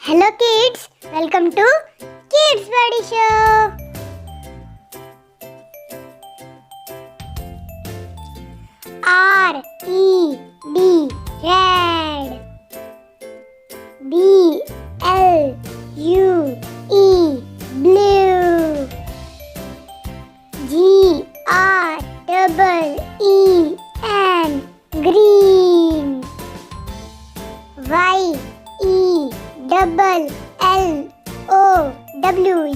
Hello kids, welcome to Kids Buddy Show. R-E-D, red. B-L-U-E, blue. G-R-E-E-N, green. Y-E-L-L-O-W,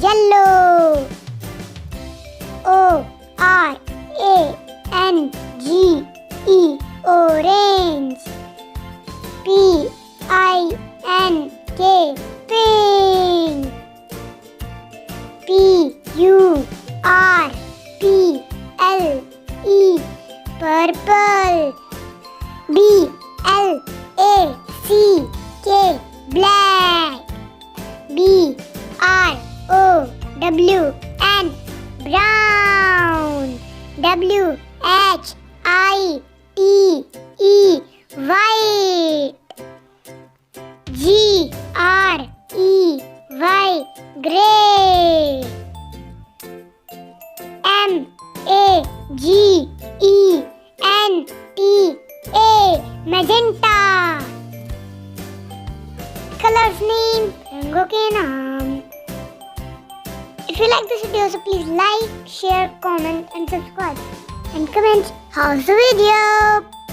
yellow. O-R-A-N-G-E, orange. P-I-N-K, pink. P-U-R-P-L-E, purple. B-L-A-C-K, black. B-R-O-W-N, brown. W-H-I-T-E, white. G-R-E-Y, gray. M-A-G-E-N-T-A, magenta. Colors name, रंगों के नाम. If you like this video, so please like, share, comment and subscribe. And comment how's the video.